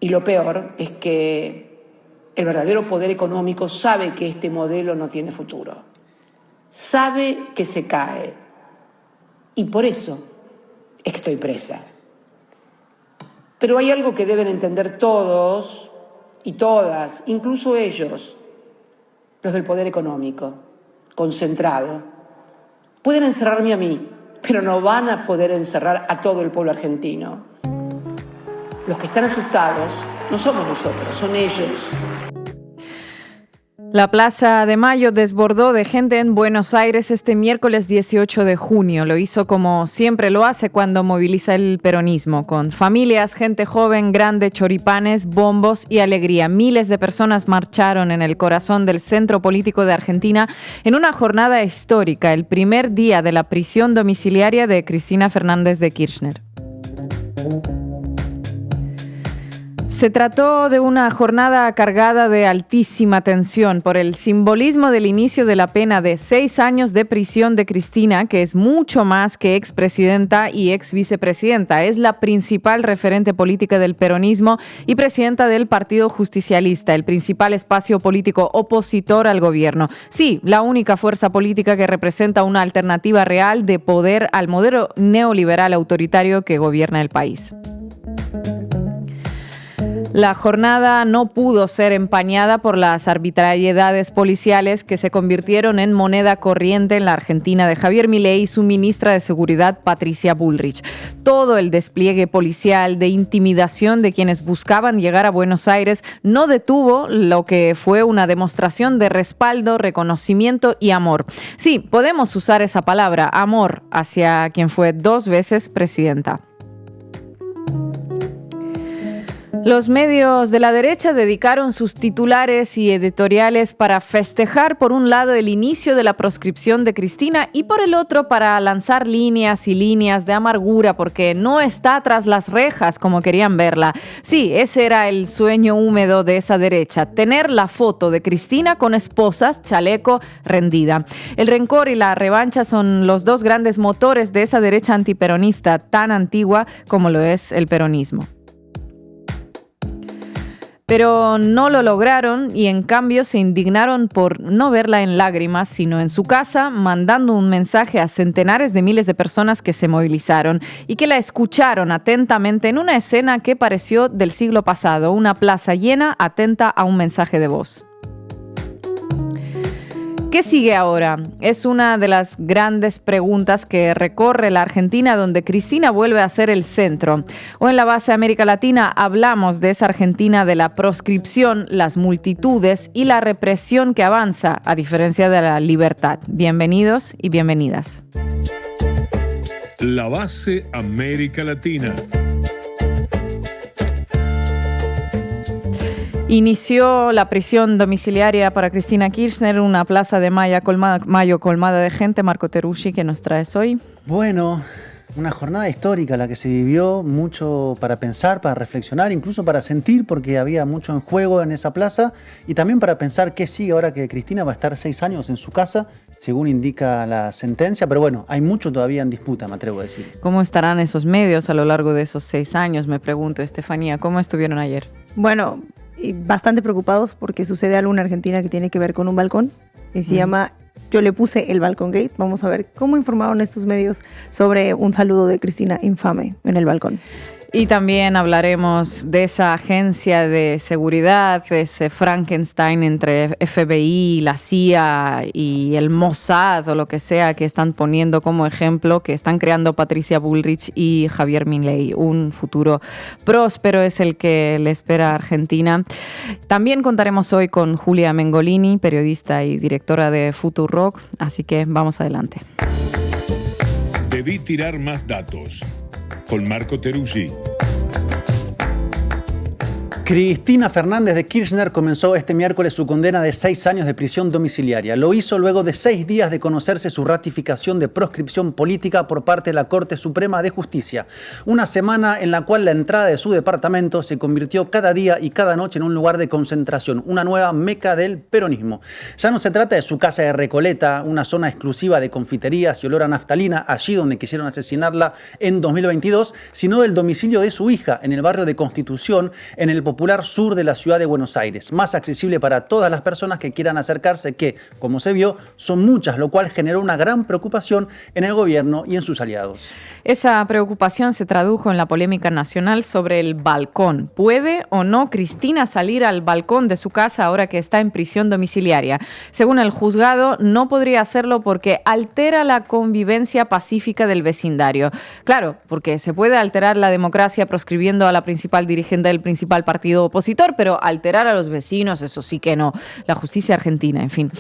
Y lo peor es que el verdadero poder económico sabe que este modelo no tiene futuro. Sabe que se cae. Y por eso es que estoy presa. Pero hay algo que deben entender todos y todas, incluso ellos, los del poder económico, concentrado. Pueden encerrarme a mí, pero no van a poder encerrar a todo el pueblo argentino. Los que están asustados no somos nosotros, son ellos. La Plaza de Mayo desbordó de gente en Buenos Aires este miércoles 18 de junio. Lo hizo como siempre lo hace cuando moviliza el peronismo, con familias, gente joven, grande, choripanes, bombos y alegría. Miles de personas marcharon en el corazón del centro político de Argentina en una jornada histórica, el primer día de la prisión domiciliaria de Cristina Fernández de Kirchner. Se trató de una jornada cargada de altísima tensión por el simbolismo del inicio de la pena de 6 años de prisión de Cristina, que es mucho más que expresidenta y exvicepresidenta. Es la principal referente política del peronismo y presidenta del Partido Justicialista, el principal espacio político opositor al gobierno. Sí, la única fuerza política que representa una alternativa real de poder al modelo neoliberal autoritario que gobierna el país. La jornada no pudo ser empañada por las arbitrariedades policiales que se convirtieron en moneda corriente en la Argentina de Javier Milei y su ministra de Seguridad, Patricia Bullrich. Todo el despliegue policial de intimidación de quienes buscaban llegar a Buenos Aires no detuvo lo que fue una demostración de respaldo, reconocimiento y amor. Sí, podemos usar esa palabra, amor, hacia quien fue 2 veces presidenta. Los medios de la derecha dedicaron sus titulares y editoriales para festejar, por un lado, el inicio de la proscripción de Cristina y por el otro para lanzar líneas y líneas de amargura porque no está tras las rejas como querían verla. Sí, ese era el sueño húmedo de esa derecha, tener la foto de Cristina con esposas, chaleco, rendida. El rencor y la revancha son los 2 grandes motores de esa derecha antiperonista tan antigua como lo es el peronismo. Pero no lo lograron y en cambio se indignaron por no verla en lágrimas, sino en su casa, mandando un mensaje a centenares de miles de personas que se movilizaron y que la escucharon atentamente en una escena que pareció del siglo pasado, una plaza llena, atenta a un mensaje de voz. ¿Qué sigue ahora? Es una de las grandes preguntas que recorre la Argentina, donde Cristina vuelve a ser el centro. Hoy en la base América Latina hablamos de esa Argentina de la proscripción, las multitudes y la represión que avanza, a diferencia de la libertad. Bienvenidos y bienvenidas. La base América Latina. Inició la prisión domiciliaria para Cristina Kirchner, una plaza de Mayo colmada de gente. Marco Teruggi, ¿qué nos traes hoy? Bueno, una jornada histórica la que se vivió, mucho para pensar, para reflexionar, incluso para sentir, porque había mucho en juego en esa plaza, y también para pensar qué sigue ahora que Cristina va a estar 6 años en su casa, según indica la sentencia. Pero bueno, hay mucho todavía en disputa, me atrevo a decir. ¿Cómo estarán esos medios a lo largo de esos 6 años? Me pregunto, Estefanía, ¿cómo estuvieron ayer? Bueno, bastante preocupados porque sucede algo en Argentina que tiene que ver con un balcón y se llama, yo le puse el Balcón Gate. Vamos a ver cómo informaron estos medios sobre un saludo de Cristina infame en el balcón. Y también hablaremos de esa agencia de seguridad, de ese Frankenstein entre FBI, la CIA y el Mossad o lo que sea que están poniendo como ejemplo, que están creando Patricia Bullrich y Javier Milei. Un futuro próspero es el que le espera a Argentina. También contaremos hoy con Julia Mengolini, periodista y directora de Futurock, así que vamos adelante. Debí tirar más datos. Con Marco Teruggi. Cristina Fernández de Kirchner comenzó este miércoles su condena de 6 años de prisión domiciliaria. Lo hizo luego de 6 días de conocerse su ratificación de proscripción política por parte de la Corte Suprema de Justicia. Una semana en la cual la entrada de su departamento se convirtió cada día y cada noche en un lugar de concentración, una nueva meca del peronismo. Ya no se trata de su casa de Recoleta, una zona exclusiva de confiterías y olor a naftalina, allí donde quisieron asesinarla en 2022, sino del domicilio de su hija, en el barrio de Constitución, en el popular popular sur de la ciudad de Buenos Aires, más accesible para todas las personas que quieran acercarse, que, como se vio, son muchas, lo cual generó una gran preocupación en el gobierno y en sus aliados. Esa preocupación se tradujo en la polémica nacional sobre el balcón. ¿Puede o no Cristina salir al balcón de su casa ahora que está en prisión domiciliaria? Según el juzgado, no podría hacerlo porque altera la convivencia pacífica del vecindario. Claro, porque se puede alterar la democracia proscribiendo a la principal dirigente del principal partido opositor, pero alterar a los vecinos, eso sí que no. La justicia argentina, en fin.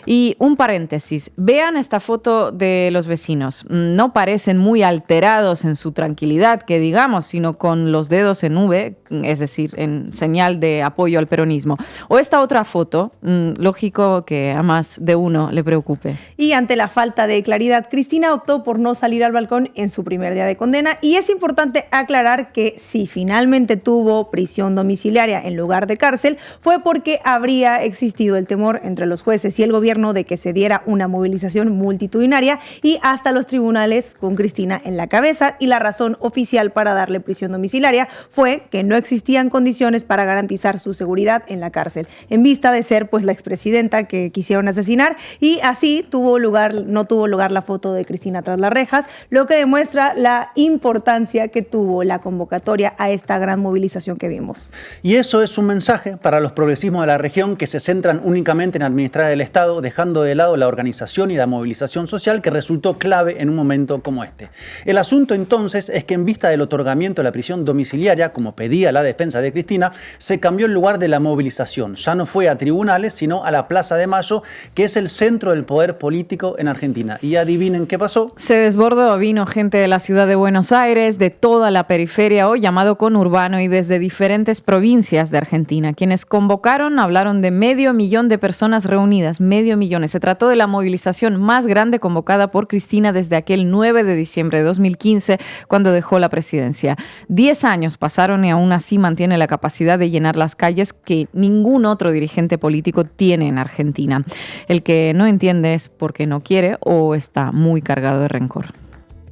Y un paréntesis. Vean esta foto de los vecinos. No parecen muy alterados en su tranquilidad, que digamos, sino con los dedos en V, es decir, en señal de apoyo al peronismo. O esta otra foto, lógico que a más de uno le preocupe. Y ante la falta de claridad, Cristina optó por no salir al balcón en su primer día de condena. Y es importante aclarar que si finalmente tuvo prisión domiciliaria en lugar de cárcel, fue porque habría existido el temor entre los jueces y el gobierno de que se diera una movilización multitudinaria y hasta los tribunales con Cristina en la cabeza, y la razón oficial para darle prisión domiciliaria fue que no existían condiciones para garantizar su seguridad en la cárcel, en vista de ser pues la expresidenta que quisieron asesinar, y así no tuvo lugar la foto de Cristina tras las rejas, lo que demuestra la importancia que tuvo la convocatoria a esta gran movilización que vimos. Y eso es un mensaje para los progresismos de la región que se centran únicamente en administrar el Estado, dejando de lado la organización y la movilización social que resultó clave en un momento como este. El asunto entonces es que en vista del otorgamiento de la prisión domiciliaria, como pedía la defensa de Cristina, se cambió el lugar de la movilización. Ya no fue a tribunales, sino a la Plaza de Mayo, que es el centro del poder político en Argentina. Y adivinen qué pasó. Se desbordó, vino gente de la ciudad de Buenos Aires, de toda la periferia, hoy llamado conurbano, y desde diferentes provincias de Argentina. Quienes convocaron hablaron de 500.000 de personas reunidas, 500.000. Se trató de la movilización más grande convocada por Cristina desde aquel 9 de diciembre de 2015, cuando dejó la presidencia. 10 años pasaron y aún así mantiene la capacidad de llenar las calles que ningún otro dirigente político tiene en Argentina. El que no entiende es porque no quiere o está muy cargado de rencor.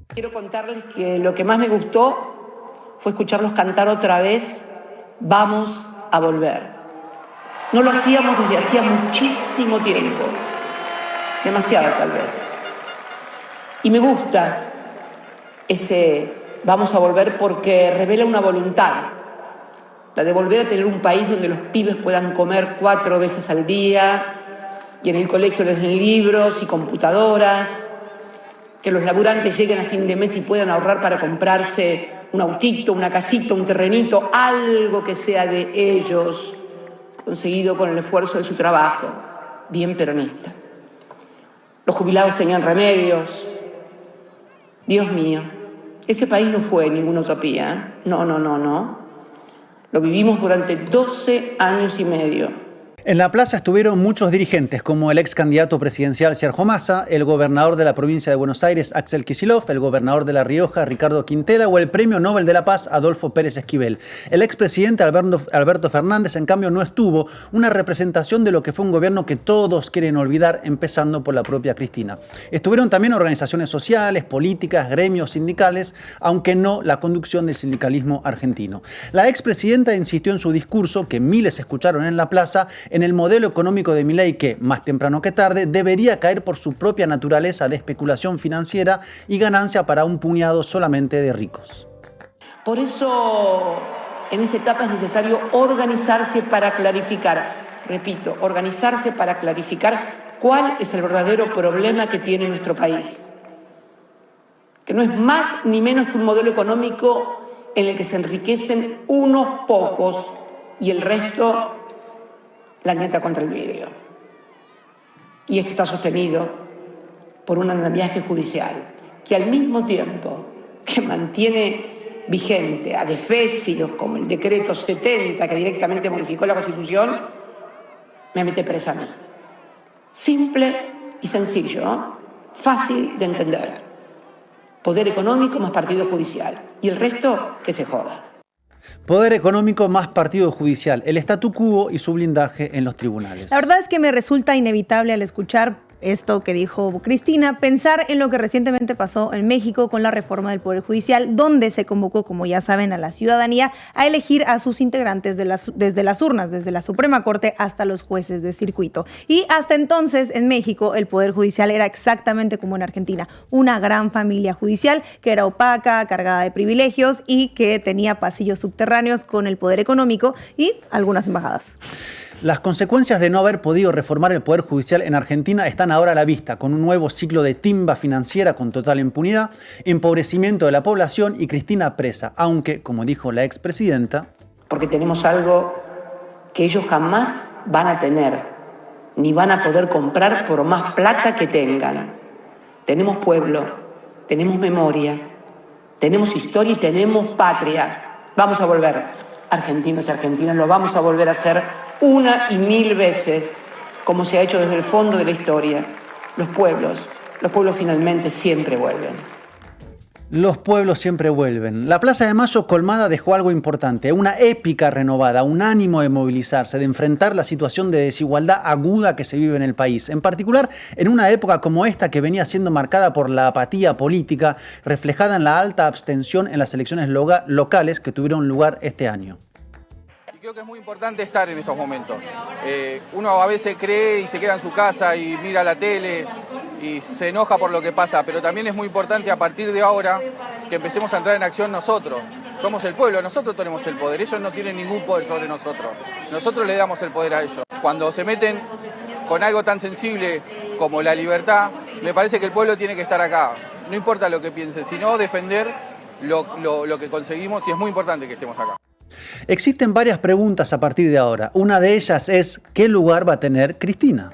Quiero contarles que lo que más me gustó fue escucharlos cantar otra vez "Vamos a volver". No lo hacíamos desde hacía muchísimo tiempo, demasiado tal vez. Y me gusta ese "vamos a volver" porque revela una voluntad, la de volver a tener un país donde los pibes puedan comer 4 veces al día y en el colegio les den libros y computadoras, que los laburantes lleguen a fin de mes y puedan ahorrar para comprarse un autito, una casita, un terrenito, algo que sea de ellos, conseguido con el esfuerzo de su trabajo, bien peronista. Los jubilados tenían remedios. Dios mío, ese país no fue ninguna utopía, ¿eh? No. Lo vivimos durante 12 años y medio. En la plaza estuvieron muchos dirigentes, como el ex candidato presidencial Sergio Massa, el gobernador de la provincia de Buenos Aires, Axel Kicillof, el gobernador de La Rioja, Ricardo Quintela, o el premio Nobel de la Paz, Adolfo Pérez Esquivel. El expresidente Alberto Fernández, en cambio, no estuvo, una representación de lo que fue un gobierno que todos quieren olvidar, empezando por la propia Cristina. Estuvieron también organizaciones sociales, políticas, gremios sindicales, aunque no la conducción del sindicalismo argentino. La expresidenta insistió en su discurso, que miles escucharon en la plaza, en el modelo económico de Milei que, más temprano que tarde, debería caer por su propia naturaleza de especulación financiera y ganancia para un puñado solamente de ricos. Por eso, en esta etapa es necesario organizarse para clarificar, repito, organizarse para clarificar cuál es el verdadero problema que tiene nuestro país. Que no es más ni menos que un modelo económico en el que se enriquecen unos pocos y el resto la nieta contra el vidrio. Y esto está sostenido por un andamiaje judicial que al mismo tiempo que mantiene vigente adefesios como el decreto 70 que directamente modificó la Constitución, me mete presa a mí. Simple y sencillo, ¿no? Fácil de entender. Poder económico más partido judicial. Y el resto, que se joda. Poder económico más partido judicial, el statu quo y su blindaje en los tribunales. La verdad es que me resulta inevitable al escuchar esto que dijo Cristina, pensar en lo que recientemente pasó en México con la reforma del Poder Judicial, donde se convocó, como ya saben, a la ciudadanía a elegir a sus integrantes desde las urnas, desde la Suprema Corte hasta los jueces de circuito. Y hasta entonces, en México, el Poder Judicial era exactamente como en Argentina, una gran familia judicial que era opaca, cargada de privilegios y que tenía pasillos subterráneos con el poder económico y algunas embajadas. Las consecuencias de no haber podido reformar el Poder Judicial en Argentina están ahora a la vista, con un nuevo ciclo de timba financiera con total impunidad, empobrecimiento de la población y Cristina presa, aunque, como dijo la expresidenta, porque tenemos algo que ellos jamás van a tener, ni van a poder comprar por más plata que tengan. Tenemos pueblo, tenemos memoria, tenemos historia y tenemos patria. Vamos a volver, argentinos y argentinas, lo vamos a volver a hacer una y mil veces, como se ha hecho desde el fondo de la historia. Los pueblos finalmente siempre vuelven. Los pueblos siempre vuelven. La Plaza de Mayo colmada dejó algo importante, una épica renovada, un ánimo de movilizarse, de enfrentar la situación de desigualdad aguda que se vive en el país. En particular, en una época como esta que venía siendo marcada por la apatía política, reflejada en la alta abstención en las elecciones locales que tuvieron lugar este año. Creo que es muy importante estar en estos momentos. Uno a veces cree y se queda en su casa y mira la tele y se enoja por lo que pasa, pero también es muy importante a partir de ahora que empecemos a entrar en acción nosotros. Somos el pueblo, nosotros tenemos el poder, ellos no tienen ningún poder sobre nosotros. Nosotros le damos el poder a ellos. Cuando se meten con algo tan sensible como la libertad, me parece que el pueblo tiene que estar acá. No importa lo que piense, sino defender lo que conseguimos y es muy importante que estemos acá. Existen varias preguntas a partir de ahora. Una de ellas es, ¿qué lugar va a tener Cristina?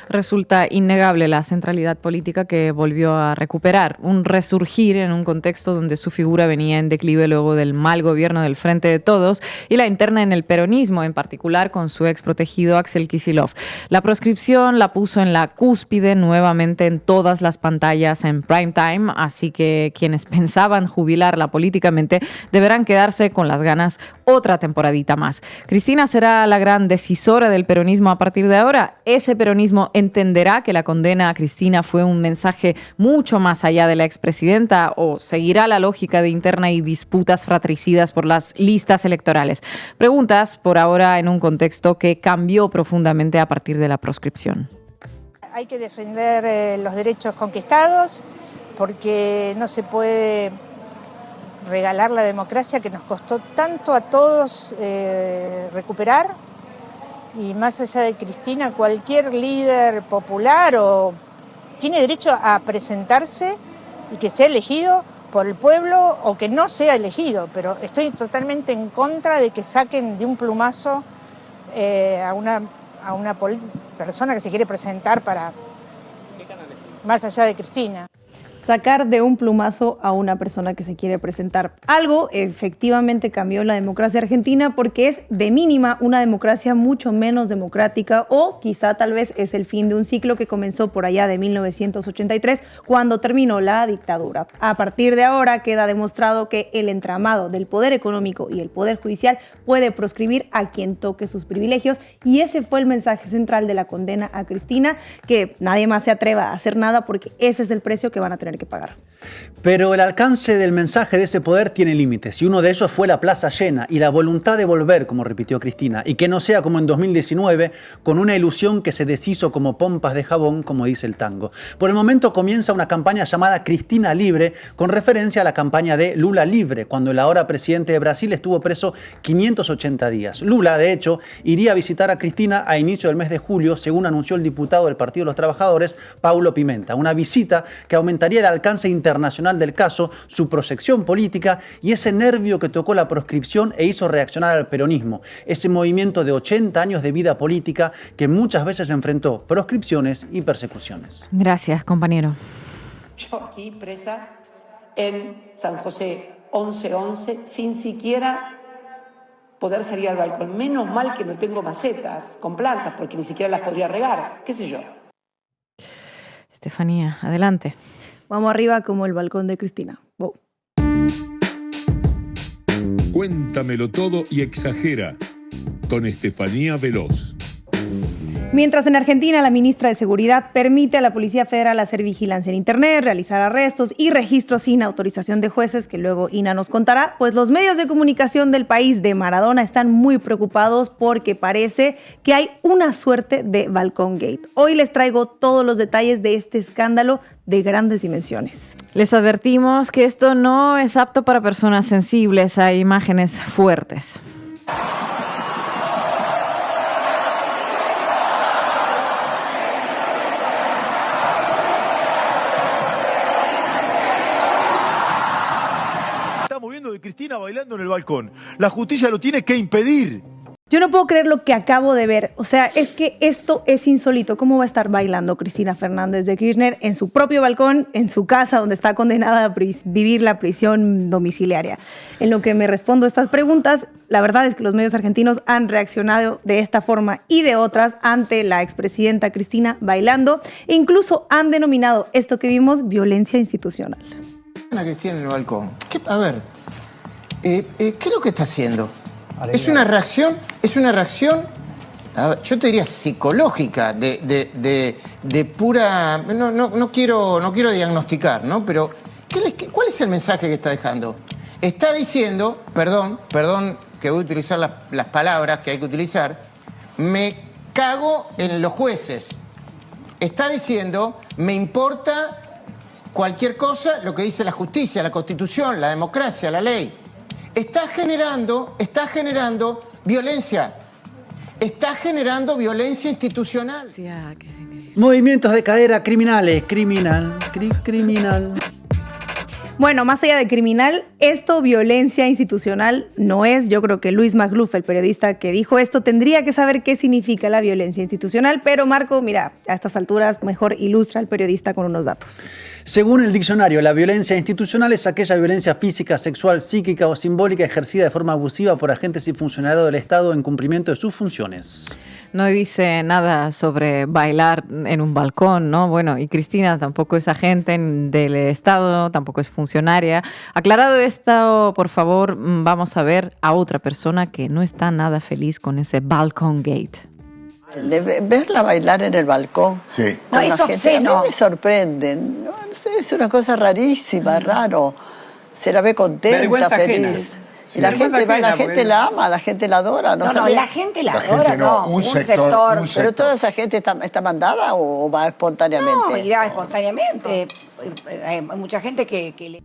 Resulta innegable la centralidad política que volvió a recuperar, un resurgir en un contexto donde su figura venía en declive luego del mal gobierno del Frente de Todos y la interna en el peronismo, en particular con su ex protegido Axel Kicillof. La proscripción la puso en la cúspide nuevamente en todas las pantallas en prime time, así que quienes pensaban jubilarla políticamente deberán quedarse con las ganas otra temporadita más. Cristina será la gran decisora del peronismo a partir de ahora. Ese peronismo entenderá que la condena a Cristina fue un mensaje mucho más allá de la expresidenta o seguirá la lógica de interna y disputas fratricidas por las listas electorales. Preguntas por ahora en un contexto que cambió profundamente a partir de la proscripción. Hay que defender los derechos conquistados porque no se puede regalar la democracia que nos costó tanto a todos recuperar. Y más allá de Cristina, cualquier líder popular tiene derecho a presentarse y que sea elegido por el pueblo o que no sea elegido, pero estoy totalmente en contra de que saquen de un plumazo a una persona que se quiere presentar para más allá de Cristina. Sacar de un plumazo a una persona que se quiere presentar. Algo efectivamente cambió la democracia argentina porque es de mínima una democracia mucho menos democrática o quizá tal vez es el fin de un ciclo que comenzó por allá de 1983 cuando terminó la dictadura. A partir de ahora queda demostrado que el entramado del poder económico y el poder judicial puede proscribir a quien toque sus privilegios y ese fue el mensaje central de la condena a Cristina, que nadie más se atreva a hacer nada porque ese es el precio que van a tener que pagar. Pero el alcance del mensaje de ese poder tiene límites y uno de ellos fue la plaza llena y la voluntad de volver, como repitió Cristina, y que no sea como en 2019 con una ilusión que se deshizo como pompas de jabón, como dice el tango. Por el momento comienza una campaña llamada Cristina Libre, con referencia a la campaña de Lula Libre, cuando el ahora presidente de Brasil estuvo preso 580 días. Lula, de hecho, iría a visitar a Cristina a inicio del mes de julio, según anunció el diputado del Partido de los Trabajadores, Paulo Pimenta. Una visita que aumentaría el alcance internacional del caso, su proyección política y ese nervio que tocó la proscripción e hizo reaccionar al peronismo, ese movimiento de 80 años de vida política que muchas veces enfrentó proscripciones y persecuciones. Gracias, compañero. Yo aquí presa en San José 1111 sin siquiera poder salir al balcón. Menos mal que no tengo macetas con plantas porque ni siquiera las podría regar, qué sé yo. Estefanía, adelante. Vamos arriba como el balcón de Cristina. Wow. Cuéntamelo todo y exagera con Estefanía Veloz. Mientras en Argentina la ministra de Seguridad permite a la Policía Federal hacer vigilancia en Internet, realizar arrestos y registros sin autorización de jueces, que luego Ina nos contará, pues los medios de comunicación del país de Maradona están muy preocupados porque parece que hay una suerte de balcón gate. Hoy les traigo todos los detalles de este escándalo de grandes dimensiones. Les advertimos que esto no es apto para personas sensibles a imágenes fuertes. Estamos viendo de Cristina bailando en el balcón. La justicia lo tiene que impedir. Yo no puedo creer lo que acabo de ver. O sea, es que esto es insólito. ¿Cómo va a estar bailando Cristina Fernández de Kirchner en su propio balcón, en su casa, donde está condenada a vivir la prisión domiciliaria? En lo que me respondo a estas preguntas, la verdad es que los medios argentinos han reaccionado de esta forma y de otras ante la expresidenta Cristina bailando e incluso han denominado esto que vimos violencia institucional. A Cristina en el balcón. A ver, ¿qué es lo que está haciendo? Es una reacción, a ver, yo te diría psicológica, de pura... No quiero diagnosticar, ¿no? Pero, ¿cuál es el mensaje que está dejando? Está diciendo, perdón, que voy a utilizar las palabras que hay que utilizar, me cago en los jueces. Está diciendo, me importa cualquier cosa, lo que dice la justicia, la Constitución, la democracia, la ley. Está generando violencia. Está generando violencia institucional. Movimientos de cadera criminales. Criminal. Bueno, más allá de criminal, esto violencia institucional no es. Yo creo que Luis Magluf, el periodista que dijo esto, tendría que saber qué significa la violencia institucional. Pero Marco, mira, a estas alturas mejor ilustra al periodista con unos datos. Según el diccionario, la violencia institucional es aquella violencia física, sexual, psíquica o simbólica ejercida de forma abusiva por agentes y funcionarios del Estado en cumplimiento de sus funciones. No dice nada sobre bailar en un balcón, ¿no? Bueno, y Cristina tampoco es agente del Estado, tampoco es funcionaria. Aclarado esto, por favor, vamos a ver a otra persona que no está nada feliz con ese balcón gate. De verla bailar en el balcón. Sí. No, es obsceno. A mí me sorprenden. No sé, es una cosa rarísima, raro. Se la ve contenta, Vergüenza feliz. ajena. Y la gente la ama, la gente la adora. No, la gente la adora, no. Un sector. Pero toda esa gente está mandada o va espontáneamente. No, irá espontáneamente. Hay mucha gente que le...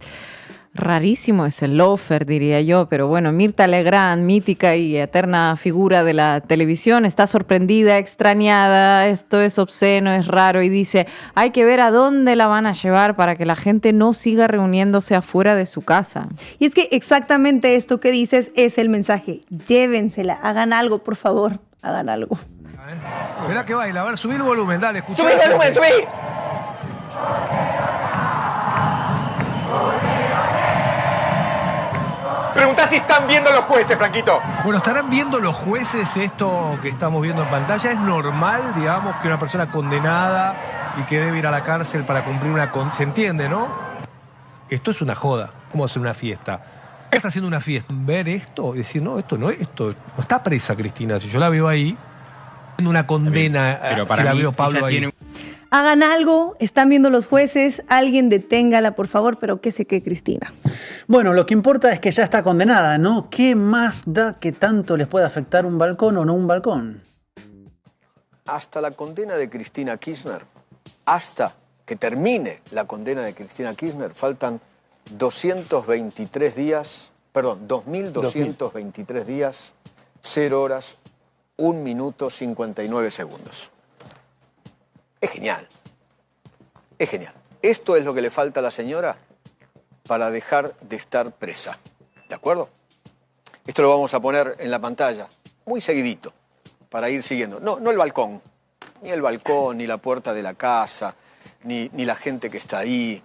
Rarísimo es el loafer, diría yo, pero bueno, Mirta Legrand, mítica y eterna figura de la televisión, está sorprendida, extrañada, esto es obsceno, es raro y dice, hay que ver a dónde la van a llevar para que la gente no siga reuniéndose afuera de su casa. Y es que exactamente esto que dices es el mensaje. Llévensela, hagan algo, por favor, hagan algo. Esperá que baila, a ver, subí el volumen, dale, escuchá. ¡Subí el volumen, subí! Preguntá si están viendo los jueces, Franquito. Bueno, ¿estarán viendo los jueces esto que estamos viendo en pantalla? ¿Es normal, digamos, que una persona condenada y que debe ir a la cárcel para cumplir una condena? ¿Se entiende, no? Esto es una joda. ¿Cómo hacer una fiesta? Está haciendo una fiesta. Ver esto y decir, no está presa Cristina. Si yo la veo ahí, una condena, pero para si la mí, veo Pablo ahí. Hagan algo, están viendo los jueces, alguien deténgala, por favor, pero que se quede Cristina. Bueno, lo que importa es que ya está condenada, ¿no? ¿Qué más da que tanto les puede afectar un balcón o no un balcón? Hasta la condena de Cristina Kirchner, hasta que termine la condena de Cristina Kirchner, faltan 223 días, perdón, 2.223 días, 0 horas, 1 minuto 59 segundos. Es genial. Es genial. Esto es lo que le falta a la señora para dejar de estar presa. ¿De acuerdo? Esto lo vamos a poner en la pantalla muy seguidito para ir siguiendo. No el balcón. Ni el balcón, ni la puerta de la casa, ni la gente que está ahí.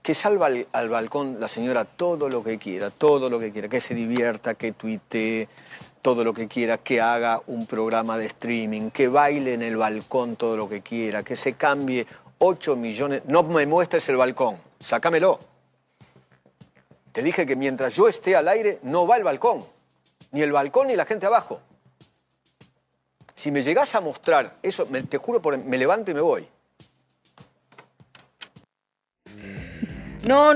Que salva al balcón la señora todo lo que quiera, que se divierta, que tuitee, todo lo que quiera, que haga un programa de streaming, que baile en el balcón todo lo que quiera, que se cambie 8 millones... No me muestres el balcón, sácamelo. Te dije que mientras yo esté al aire no va el balcón, ni el balcón ni la gente abajo. Si me llegás a mostrar eso, te juro, me levanto y me voy. No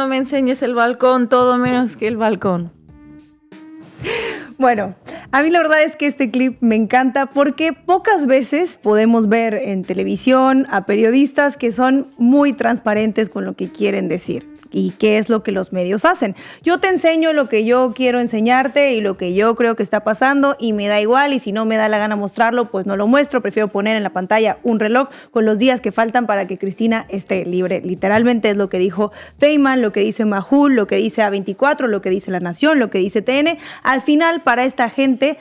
me enseñes el balcón, todo menos que el balcón. Bueno, a mí la verdad es que este clip me encanta porque pocas veces podemos ver en televisión a periodistas que son muy transparentes con lo que quieren decir y qué es lo que los medios hacen. Yo te enseño lo que yo quiero enseñarte y lo que yo creo que está pasando y me da igual, y si no me da la gana mostrarlo, pues no lo muestro. Prefiero poner en la pantalla un reloj con los días que faltan para que Cristina esté libre. Literalmente es lo que dijo Feynman, lo que dice Majul, lo que dice A24, lo que dice La Nación, lo que dice TN. Al final, para esta gente,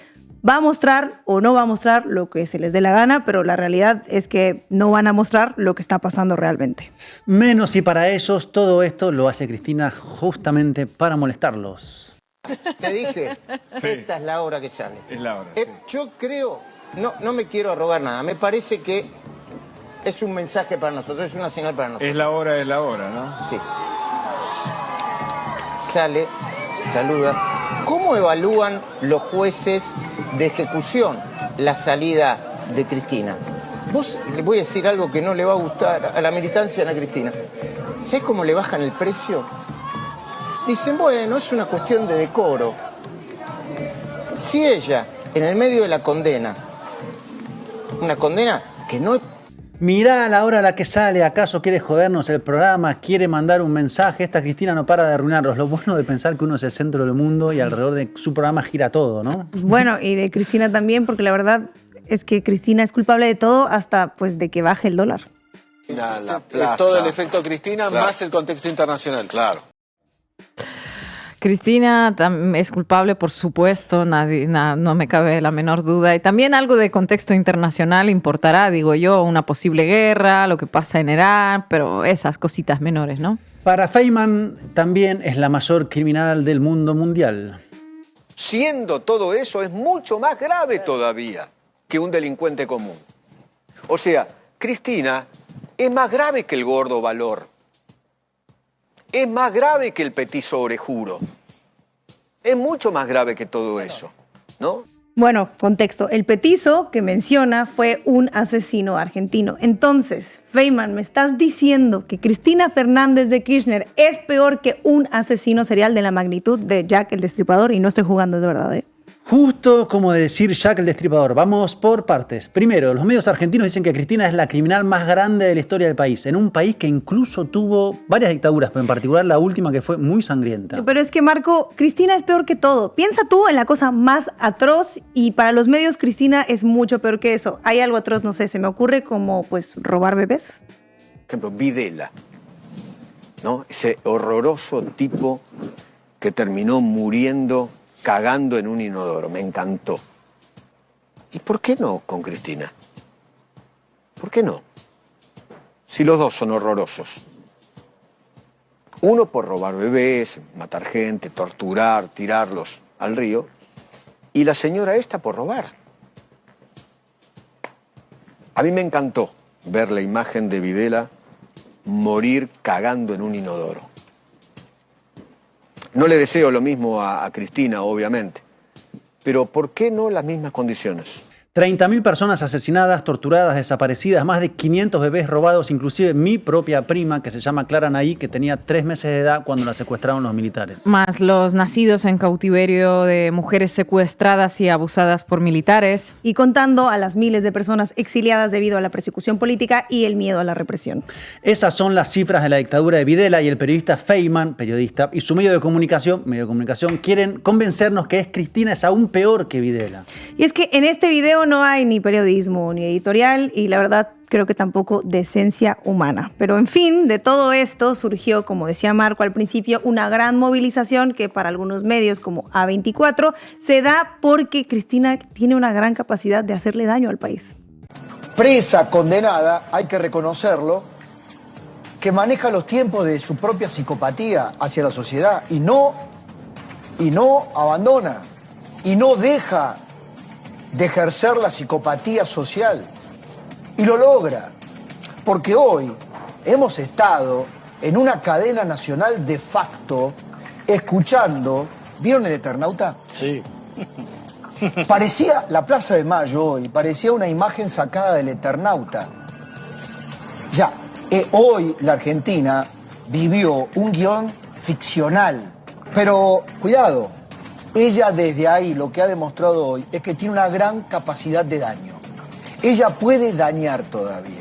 va a mostrar o no va a mostrar lo que se les dé la gana, pero la realidad es que no van a mostrar lo que está pasando realmente. Menos si para ellos todo esto lo hace Cristina justamente para molestarlos. Te dije, esta es la hora que sale. Es la hora. Sí. Yo creo, no me quiero arrogar nada, me parece que es un mensaje para nosotros, es una señal para nosotros. Es la hora, ¿no? Sí. Sale, saluda. ¿Cómo evalúan los jueces de ejecución la salida de Cristina? Vos le voy a decir algo que no le va a gustar a la militancia de Ana Cristina. ¿Sabés cómo le bajan el precio? Dicen, bueno, es una cuestión de decoro. Si ella, en el medio de la condena, una condena que no... Mirá a la hora a la que sale, ¿acaso quiere jodernos el programa? ¿Quiere mandar un mensaje? Esta Cristina no para de arruinarlos. Lo bueno de pensar que uno es el centro del mundo y alrededor de su programa gira todo, ¿no? Bueno, y de Cristina también, porque la verdad es que Cristina es culpable de todo, hasta pues de que baje el dólar. Todo el efecto Cristina, claro, más el contexto internacional. Claro. Cristina es culpable, por supuesto, no me cabe la menor duda. Y también algo de contexto internacional importará, digo yo, una posible guerra, lo que pasa en Irán, pero esas cositas menores, ¿no? Para Feynman también es la mayor criminal del mundo mundial. Siendo todo eso, es mucho más grave todavía que un delincuente común. O sea, Cristina es más grave que el gordo Valor. Es más grave que el petizo Orejuro. Es mucho más grave que todo eso, ¿no? Bueno, contexto. El petizo que menciona fue un asesino argentino. Entonces, Feynman, ¿me estás diciendo que Cristina Fernández de Kirchner es peor que un asesino serial de la magnitud de Jack el Destripador? Y no estoy jugando de verdad, ¿eh? Justo como decir Jack el Destripador. Vamos por partes. Primero, los medios argentinos dicen que Cristina es la criminal más grande de la historia del país, en un país que incluso tuvo varias dictaduras, pero en particular la última, que fue muy sangrienta. Pero es que, Marco, Cristina es peor que todo. Piensa tú en la cosa más atroz, y para los medios Cristina es mucho peor que eso. Hay algo atroz, no sé, se me ocurre como, pues, robar bebés. Por ejemplo, Videla, ¿no? Ese horroroso tipo que terminó muriendo cagando en un inodoro. Me encantó. ¿Y por qué no con Cristina? ¿Por qué no? Si los dos son horrorosos. Uno por robar bebés, matar gente, torturar, tirarlos al río. Y la señora esta por robar. A mí me encantó ver la imagen de Videla morir cagando en un inodoro. No le deseo lo mismo a Cristina, obviamente, pero ¿por qué no las mismas condiciones? 30.000 personas asesinadas, torturadas, desaparecidas, más de 500 bebés robados, inclusive mi propia prima, que se llama Clara Naí, que tenía 3 meses de edad cuando la secuestraron los militares. Más los nacidos en cautiverio de mujeres secuestradas y abusadas por militares. Y contando a las miles de personas exiliadas debido a la persecución política y el miedo a la represión. Esas son las cifras de la dictadura de Videla, y el periodista Feynman, periodista, y su medio de comunicación, quieren convencernos que Cristina es aún peor que Videla. Y es que en este video no hay ni periodismo ni editorial, y la verdad creo que tampoco decencia humana. Pero en fin, de todo esto surgió, como decía Marco al principio, una gran movilización que para algunos medios como A24 se da porque Cristina tiene una gran capacidad de hacerle daño al país. Presa, condenada, hay que reconocerlo, que maneja los tiempos de su propia psicopatía hacia la sociedad y no abandona y no deja de ejercer la psicopatía social, y lo logra, porque hoy hemos estado en una cadena nacional de facto escuchando, ¿vieron El Eternauta? Sí. Parecía, la Plaza de Mayo hoy, parecía una imagen sacada del Eternauta. Ya, hoy la Argentina vivió un guión ficcional, pero cuidado, ella desde ahí lo que ha demostrado hoy es que tiene una gran capacidad de daño. Ella puede dañar todavía.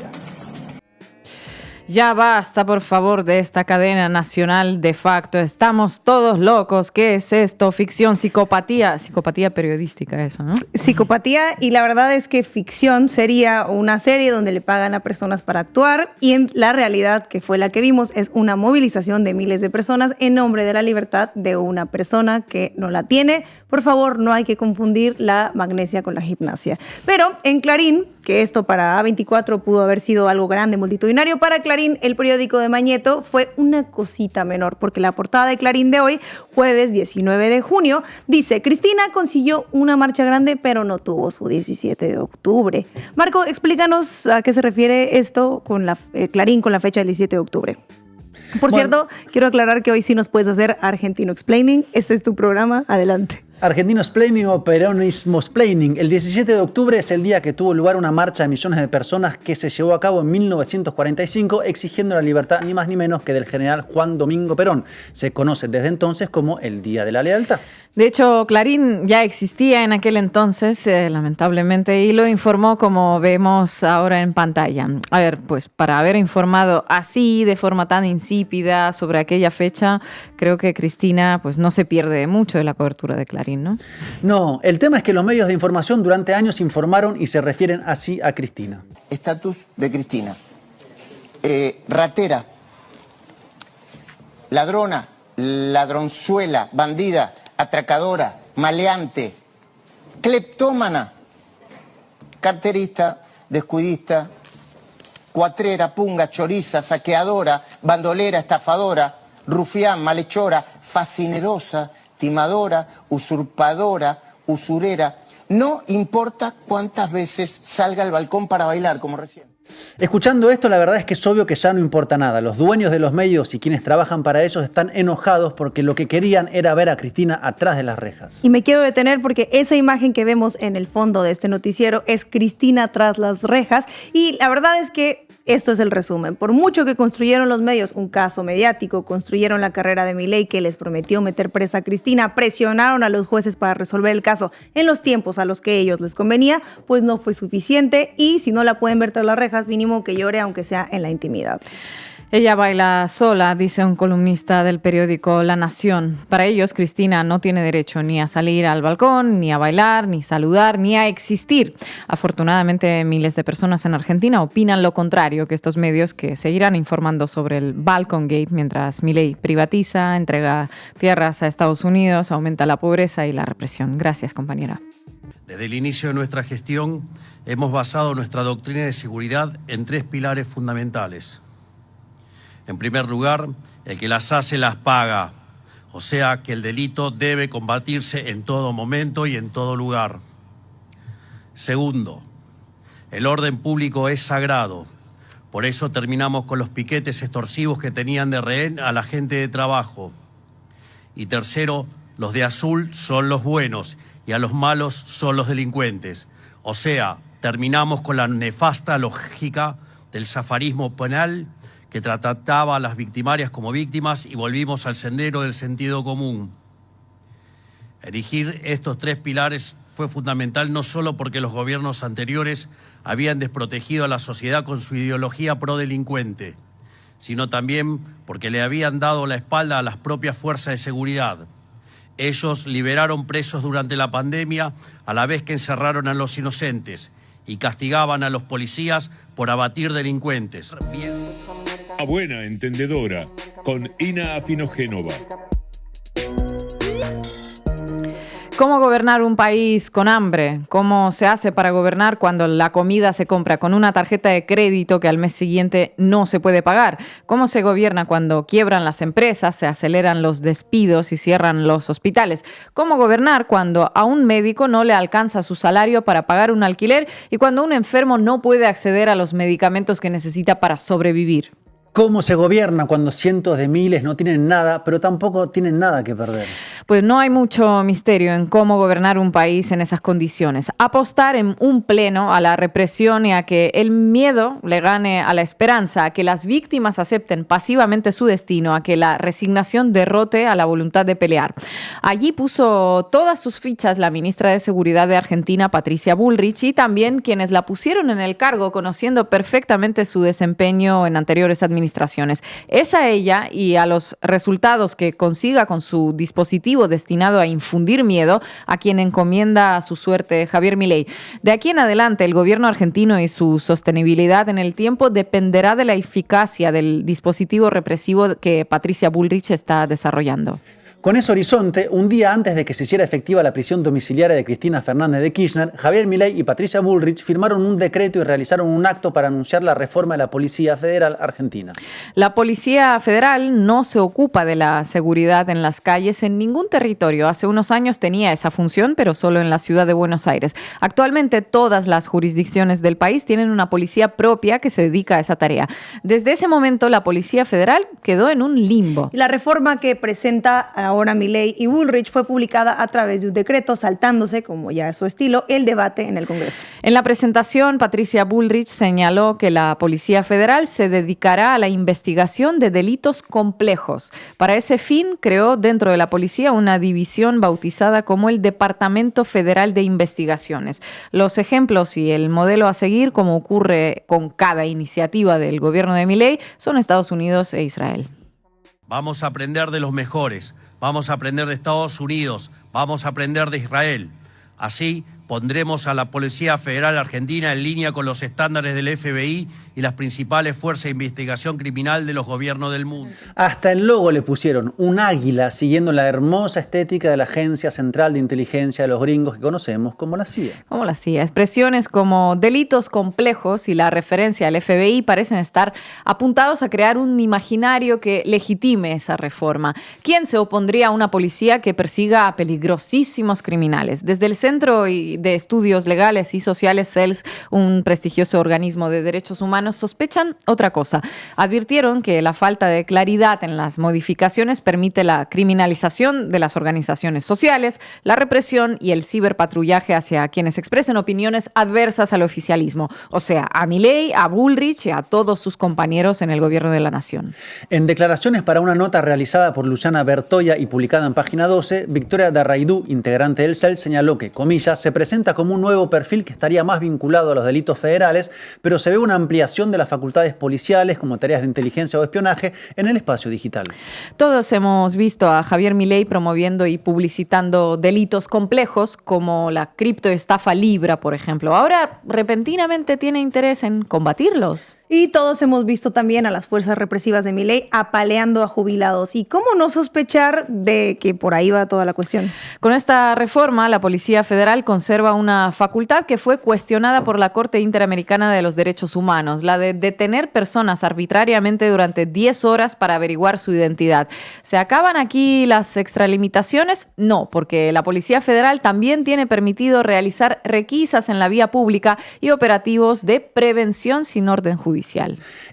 Ya basta, por favor, de esta cadena nacional de facto. Estamos todos locos. ¿Qué es esto? Ficción, psicopatía. Psicopatía periodística, eso, ¿no? Psicopatía, y la verdad es que ficción sería una serie donde le pagan a personas para actuar, y en la realidad, que fue la que vimos, es una movilización de miles de personas en nombre de la libertad de una persona que no la tiene. Por favor, no hay que confundir la magnesia con la gimnasia. Pero en Clarín, que esto para A24 pudo haber sido algo grande, multitudinario, para Clarín, el periódico de Mañeto, fue una cosita menor, porque la portada de Clarín de hoy, jueves 19 de junio, dice: Cristina consiguió una marcha grande, pero no tuvo su 17 de octubre. Marco, explícanos a qué se refiere esto con Clarín con la fecha del 17 de octubre. Por cierto, quiero aclarar que hoy sí nos puedes hacer Argentino Explaining. Este es tu programa, adelante. Argentino Explaining o Peronismo Explaining. El 17 de octubre es el día que tuvo lugar una marcha de millones de personas que se llevó a cabo en 1945 exigiendo la libertad ni más ni menos que del general Juan Domingo Perón. Se conoce desde entonces como el Día de la Lealtad. De hecho, Clarín ya existía en aquel entonces, lamentablemente, y lo informó como vemos ahora en pantalla. A ver, pues para haber informado así, de forma tan insípida sobre aquella fecha, creo que Cristina pues no se pierde mucho de la cobertura de Clarín, ¿no? No, el tema es que los medios de información durante años informaron y se refieren así a Cristina. Estatus de Cristina. Ratera, ladrona, ladronzuela, bandida, atracadora, maleante, cleptómana, carterista, descuidista, cuatrera, punga, choriza, saqueadora, bandolera, estafadora, rufián, malhechora, fascinerosa, timadora, usurpadora, usurera. No importa cuántas veces salga al balcón para bailar, como recién. Escuchando esto, la verdad es que es obvio que ya no importa nada. Los dueños de los medios y quienes trabajan para ellos están enojados porque lo que querían era ver a Cristina atrás de las rejas. Y me quiero detener porque esa imagen que vemos en el fondo de este noticiero es Cristina tras las rejas, y la verdad es que esto es el resumen. Por mucho que construyeron los medios un caso mediático, construyeron la carrera de Milei que les prometió meter presa a Cristina, presionaron a los jueces para resolver el caso en los tiempos a los que ellos les convenía, pues no fue suficiente, y si no la pueden ver tras las rejas, mínimo que llore aunque sea en la intimidad. Ella baila sola, dice un columnista del periódico La Nación. Para ellos, Cristina no tiene derecho ni a salir al balcón, ni a bailar, ni saludar, ni a existir. Afortunadamente, miles de personas en Argentina opinan lo contrario que estos medios, que seguirán informando sobre el Balcón Gate mientras Milei privatiza, entrega tierras a Estados Unidos, aumenta la pobreza y la represión. Gracias, compañera. Desde el inicio de nuestra gestión, hemos basado nuestra doctrina de seguridad en 3 pilares fundamentales. En primer lugar, el que las hace las paga, o sea que el delito debe combatirse en todo momento y en todo lugar. Segundo, el orden público es sagrado, por eso terminamos con los piquetes extorsivos que tenían de rehén a la gente de trabajo. Y tercero, los de azul son los buenos y a los malos son los delincuentes, o sea, terminamos con la nefasta lógica del zafarismo penal que trataba a las victimarias como víctimas y volvimos al sendero del sentido común. Erigir estos 3 pilares fue fundamental no solo porque los gobiernos anteriores habían desprotegido a la sociedad con su ideología prodelincuente, sino también porque le habían dado la espalda a las propias fuerzas de seguridad. Ellos liberaron presos durante la pandemia a la vez que encerraron a los inocentes y castigaban a los policías por abatir delincuentes. A buena entendedora, con Ina Afinogénova. ¿Cómo gobernar un país con hambre? ¿Cómo se hace para gobernar cuando la comida se compra con una tarjeta de crédito que al mes siguiente no se puede pagar? ¿Cómo se gobierna cuando quiebran las empresas, se aceleran los despidos y cierran los hospitales? ¿Cómo gobernar cuando a un médico no le alcanza su salario para pagar un alquiler y cuando un enfermo no puede acceder a los medicamentos que necesita para sobrevivir? ¿Cómo se gobierna cuando cientos de miles no tienen nada, pero tampoco tienen nada que perder? Pues no hay mucho misterio en cómo gobernar un país en esas condiciones. Apostar en un pleno a la represión y a que el miedo le gane a la esperanza, a que las víctimas acepten pasivamente su destino, a que la resignación derrote a la voluntad de pelear. Allí puso todas sus fichas la ministra de Seguridad de Argentina, Patricia Bullrich, y también quienes la pusieron en el cargo, conociendo perfectamente su desempeño en anteriores administraciones. Es a ella y a los resultados que consiga con su dispositivo destinado a infundir miedo a quien encomienda su suerte Javier Milei. De aquí en adelante, el gobierno argentino y su sostenibilidad en el tiempo dependerá de la eficacia del dispositivo represivo que Patricia Bullrich está desarrollando. Con ese horizonte, un día antes de que se hiciera efectiva la prisión domiciliaria de Cristina Fernández de Kirchner, Javier Milei y Patricia Bullrich firmaron un decreto y realizaron un acto para anunciar la reforma de la Policía Federal Argentina. La Policía Federal no se ocupa de la seguridad en las calles en ningún territorio. Hace unos años tenía esa función, pero solo en la ciudad de Buenos Aires. Actualmente todas las jurisdicciones del país tienen una policía propia que se dedica a esa tarea. Desde ese momento, la Policía Federal quedó en un limbo. La reforma que presenta ahora Milei y Bullrich fue publicada a través de un decreto, saltándose, como ya es su estilo, el debate en el Congreso. En la presentación, Patricia Bullrich señaló que la Policía Federal se dedicará a la investigación de delitos complejos. Para ese fin, creó dentro de la policía una división bautizada como el Departamento Federal de Investigaciones. Los ejemplos y el modelo a seguir, como ocurre con cada iniciativa del gobierno de Milei, son Estados Unidos e Israel. Vamos a aprender de los mejores, vamos a aprender de Estados Unidos, vamos a aprender de Israel. Así pondremos a la Policía Federal Argentina en línea con los estándares del FBI y las principales fuerzas de investigación criminal de los gobiernos del mundo. Hasta el logo le pusieron un águila siguiendo la hermosa estética de la Agencia Central de Inteligencia de los gringos que conocemos como la CIA. Como la CIA. Expresiones como delitos complejos y la referencia al FBI parecen estar apuntados a crear un imaginario que legitime esa reforma. ¿Quién se opondría a una policía que persiga a peligrosísimos criminales? Desde el Centro de Estudios Legales y Sociales, CELS, un prestigioso organismo de derechos humanos, sospechan otra cosa. Advirtieron que la falta de claridad en las modificaciones permite la criminalización de las organizaciones sociales, la represión y el ciberpatrullaje hacia quienes expresen opiniones adversas al oficialismo, o sea, a Milei, a Bullrich y a todos sus compañeros en el gobierno de la nación. En declaraciones para una nota realizada por Luciana Bertoya y publicada en Página 12, Victoria Darraidou, integrante del CELS, señaló que, comillas, se presenta como un nuevo perfil que estaría más vinculado a los delitos federales, pero se ve una ampliación de las facultades policiales como tareas de inteligencia o espionaje en el espacio digital. Todos hemos visto a Javier Milei promoviendo y publicitando delitos complejos como la criptoestafa Libra, por ejemplo. Ahora repentinamente tiene interés en combatirlos. Y todos hemos visto también a las fuerzas represivas de Milei apaleando a jubilados. ¿Y cómo no sospechar de que por ahí va toda la cuestión? Con esta reforma, la Policía Federal conserva una facultad que fue cuestionada por la Corte Interamericana de los Derechos Humanos, la de detener personas arbitrariamente durante 10 horas para averiguar su identidad. ¿Se acaban aquí las extralimitaciones? No, porque la Policía Federal también tiene permitido realizar requisas en la vía pública y operativos de prevención sin orden judicial.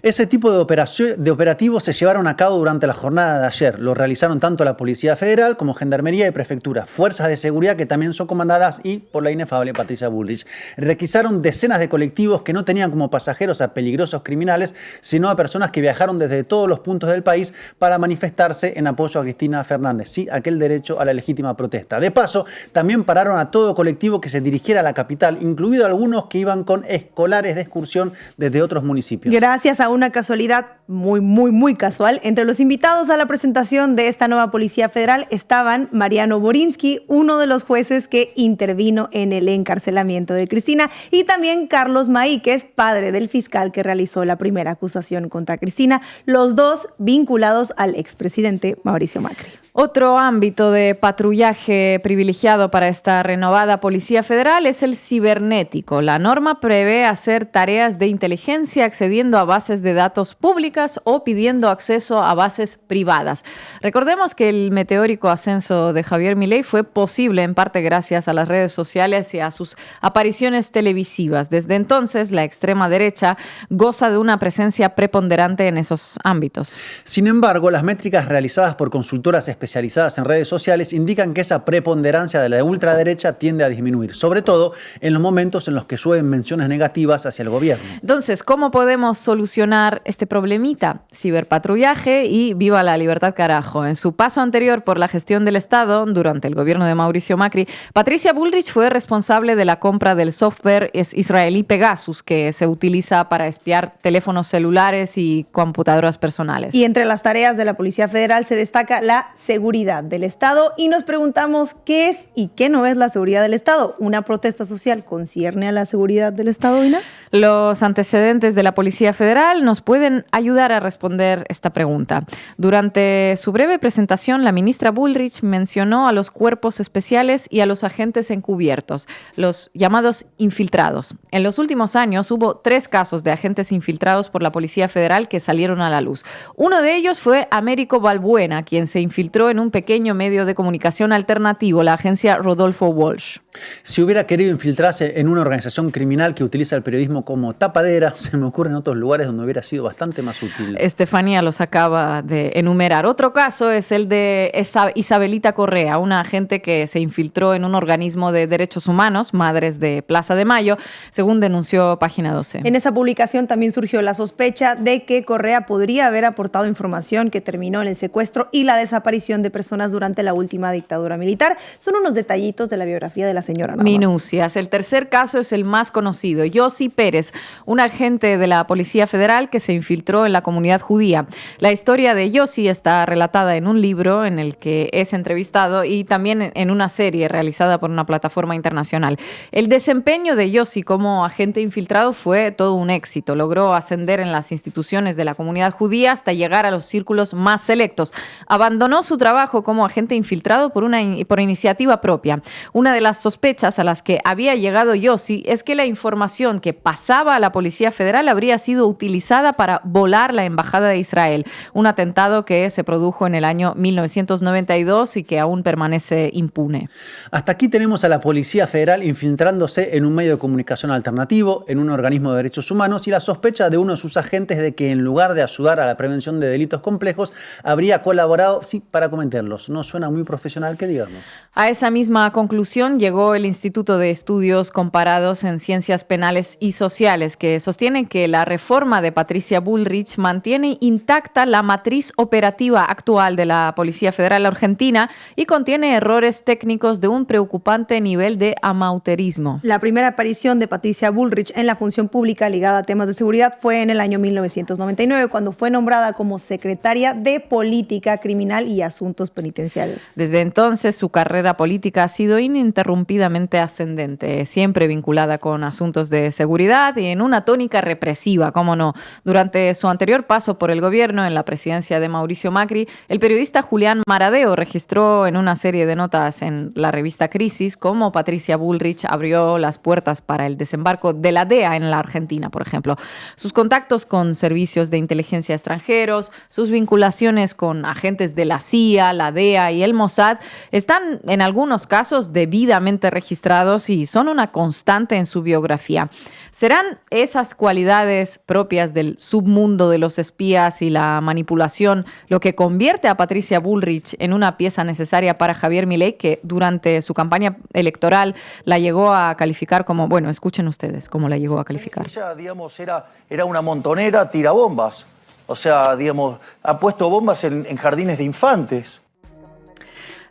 Ese tipo de operativos se llevaron a cabo durante la jornada de ayer. Lo realizaron tanto la Policía Federal como Gendarmería y Prefectura, fuerzas de seguridad que también son comandadas y por la inefable Patricia Bullrich. Requisaron decenas de colectivos que no tenían como pasajeros a peligrosos criminales, sino a personas que viajaron desde todos los puntos del país para manifestarse en apoyo a Cristina Fernández, sí, aquel derecho a la legítima protesta. De paso, también pararon a todo colectivo que se dirigiera a la capital, incluido algunos que iban con escolares de excursión desde otros municipios. Gracias a una casualidad muy casual, entre los invitados a la presentación de esta nueva Policía Federal estaban Mariano Borinsky, uno de los jueces que intervino en el encarcelamiento de Cristina, y también Carlos Maíquez, padre del fiscal que realizó la primera acusación contra Cristina, los dos vinculados al expresidente Mauricio Macri. Otro ámbito de patrullaje privilegiado para esta renovada Policía Federal es el cibernético. La norma prevé hacer tareas de inteligencia, acceder accediendo a bases de datos públicas o pidiendo acceso a bases privadas. Recordemos que el meteórico ascenso de Javier Milei fue posible en parte gracias a las redes sociales y a sus apariciones televisivas. Desde entonces, la extrema derecha goza de una presencia preponderante en esos ámbitos. Sin embargo, las métricas realizadas por consultoras especializadas en redes sociales indican que esa preponderancia de la ultraderecha tiende a disminuir, sobre todo en los momentos en los que llueven menciones negativas hacia el gobierno. Entonces, ¿cómo podemos solucionar este problemita? Ciberpatrullaje y viva la libertad, carajo. En su paso anterior por la gestión del Estado, durante el gobierno de Mauricio Macri, Patricia Bullrich fue responsable de la compra del software israelí Pegasus, que se utiliza para espiar teléfonos celulares y computadoras personales. Y entre las tareas de la Policía Federal se destaca la seguridad del Estado y nos preguntamos qué es y qué no es la seguridad del Estado. ¿Una protesta social concierne a la seguridad del Estado, Ina? Los antecedentes de la Policía Federal nos pueden ayudar a responder esta pregunta. Durante su breve presentación, la ministra Bullrich mencionó a los cuerpos especiales y a los agentes encubiertos, los llamados infiltrados. En los últimos años hubo 3 casos de agentes infiltrados por la Policía Federal que salieron a la luz. Uno de ellos fue Américo Balbuena, quien se infiltró en un pequeño medio de comunicación alternativo, la agencia Rodolfo Walsh. Si hubiera querido infiltrarse en una organización criminal que utiliza el periodismo como tapadera, se me ocurren otros lugares donde hubiera sido bastante más útil. Estefanía los acaba de enumerar. Otro caso es el de Isabelita Correa, una agente que se infiltró en un organismo de derechos humanos, Madres de Plaza de Mayo, según denunció Página 12. En esa publicación también surgió la sospecha de que Correa podría haber aportado información que terminó en el secuestro y la desaparición de personas durante la última dictadura militar. Son unos detallitos de la biografía de la señora. Minucias. El tercer caso es el más conocido. Yossi Pérez, un agente de la Policía Federal que se infiltró en la comunidad judía. La historia de Yossi está relatada en un libro en el que es entrevistado y también en una serie realizada por una plataforma internacional. El desempeño de Yossi como agente infiltrado fue todo un éxito. Logró ascender en las instituciones de la comunidad judía hasta llegar a los círculos más selectos. Abandonó su trabajo como agente infiltrado por iniciativa propia. Una de las sospechas a las que había llegado Yossi es que la información que pasaba a la Policía Federal habría sido utilizada para volar la Embajada de Israel, un atentado que se produjo en el año 1992 y que aún permanece impune. Hasta aquí tenemos a la Policía Federal infiltrándose en un medio de comunicación alternativo, en un organismo de derechos humanos y la sospecha de uno de sus agentes de que en lugar de ayudar a la prevención de delitos complejos, habría colaborado, sí, para cometerlos. No suena muy profesional, que digamos. A esa misma conclusión llegó el Instituto de Estudios Comparados en Ciencias Penales y Sociales, que sostiene que la reforma de Patricia Bullrich mantiene intacta la matriz operativa actual de la Policía Federal Argentina y contiene errores técnicos de un preocupante nivel de amauterismo. La primera aparición de Patricia Bullrich en la función pública ligada a temas de seguridad fue en el año 1999, cuando fue nombrada como secretaria de Política Criminal y Asuntos Penitenciarios. Desde entonces, su carrera política ha sido ininterrumpidamente ascendente, siempre vinculada con asuntos de seguridad y en una tónica represiva, cómo no. Durante su anterior paso por el gobierno en la presidencia de Mauricio Macri, el periodista Julián Maradeo registró en una serie de notas en la revista Crisis cómo Patricia Bullrich abrió las puertas para el desembarco de la DEA en la Argentina, por ejemplo. Sus contactos con servicios de inteligencia extranjeros, sus vinculaciones con agentes de la CIA, la DEA y el Mossad están en algunos casos debidamente registrados y son una constante en su biografía. ¿Serán esas cualidades propias del submundo de los espías y la manipulación lo que convierte a Patricia Bullrich en una pieza necesaria para Javier Milei, que durante su campaña electoral la llegó a calificar como, bueno, escuchen ustedes cómo la llegó a calificar? Ella, digamos, era una montonera tirabombas. O sea, digamos, ha puesto bombas en jardines de infantes.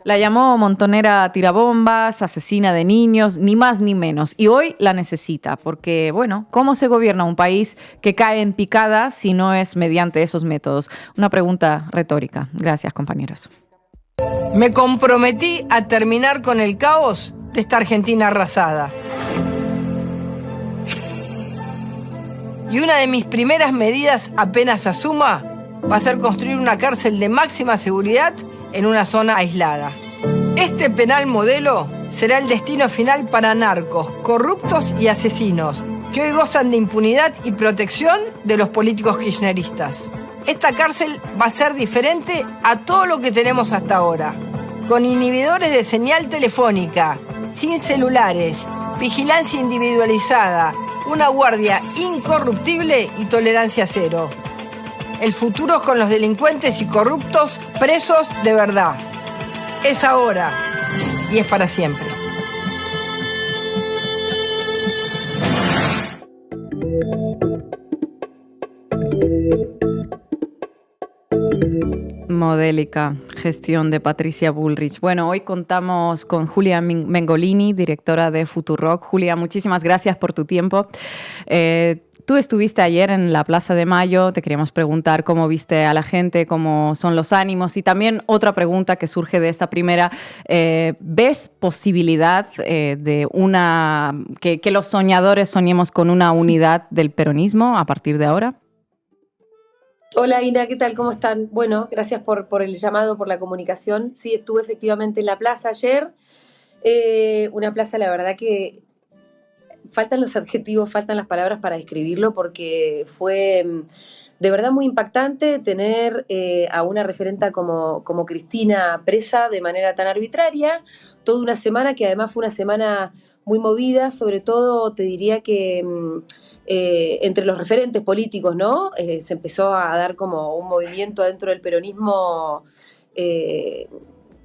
La llamó montonera tirabombas, asesina de niños, ni más ni menos. Y hoy la necesita, porque, bueno, ¿cómo se gobierna un país que cae en picada si no es mediante esos métodos? Una pregunta retórica. Gracias, compañeros. Me comprometí a terminar con el caos de esta Argentina arrasada. Y una de mis primeras medidas apenas asuma va a ser construir una cárcel de máxima seguridad en una zona aislada. Este penal modelo será el destino final para narcos, corruptos y asesinos, que hoy gozan de impunidad y protección de los políticos kirchneristas. Esta cárcel va a ser diferente a todo lo que tenemos hasta ahora, con inhibidores de señal telefónica, sin celulares, vigilancia individualizada, una guardia incorruptible y tolerancia cero. El futuro es con los delincuentes y corruptos presos de verdad. Es ahora y es para siempre. Modélica gestión de Patricia Bullrich. Bueno, hoy contamos con Julia Mengolini, directora de Futurock. Julia, muchísimas gracias por tu tiempo. Tú estuviste ayer en la Plaza de Mayo, te queríamos preguntar cómo viste a la gente, cómo son los ánimos y también otra pregunta que surge de esta primera, ¿ves posibilidad de que los soñadores soñemos con una unidad del peronismo a partir de ahora? Hola Ina, ¿qué tal? ¿Cómo están? Bueno, gracias por el llamado, por la comunicación. Sí, estuve efectivamente en la plaza ayer, una plaza la verdad que faltan los adjetivos, faltan las palabras para describirlo porque fue de verdad muy impactante tener a una referenta como Cristina presa de manera tan arbitraria, toda una semana que además fue una semana muy movida, sobre todo te diría que entre los referentes políticos, ¿no? Se empezó a dar como un movimiento dentro del peronismo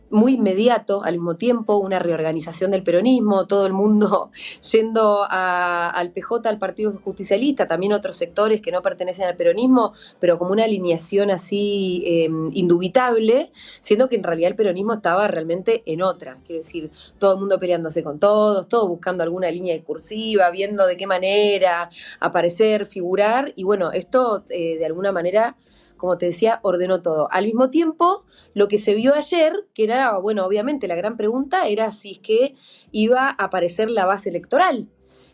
muy inmediato, al mismo tiempo, una reorganización del peronismo, todo el mundo yendo al PJ, al Partido Justicialista, también otros sectores que no pertenecen al peronismo, pero como una alineación así indubitable, siendo que en realidad el peronismo estaba realmente en otra, quiero decir, todo el mundo peleándose con todos buscando alguna línea discursiva, viendo de qué manera aparecer, figurar, y bueno, esto de alguna manera, como te decía, ordenó todo. Al mismo tiempo, lo que se vio ayer, que era, bueno, obviamente la gran pregunta era si es que iba a aparecer la base electoral.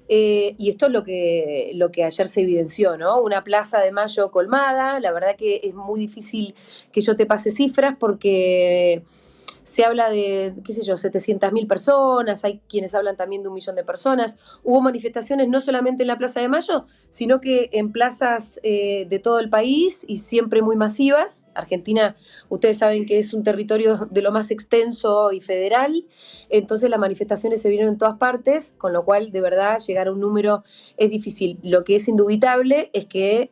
Y esto es lo que ayer se evidenció, ¿no? Una Plaza de Mayo colmada, la verdad que es muy difícil que yo te pase cifras porque se habla de, qué sé yo, 700.000 personas, hay quienes hablan también de 1 millón de personas. Hubo manifestaciones no solamente en la Plaza de Mayo, sino que en plazas de todo el país y siempre muy masivas. Argentina, ustedes saben que es un territorio de lo más extenso y federal, entonces las manifestaciones se vieron en todas partes, con lo cual de verdad llegar a un número es difícil. Lo que es indubitable es que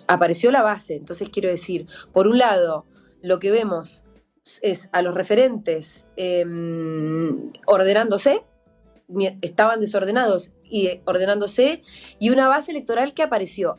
apareció la base, entonces quiero decir, por un lado, lo que vemos es a los referentes ordenándose, estaban desordenados y ordenándose, y una base electoral que apareció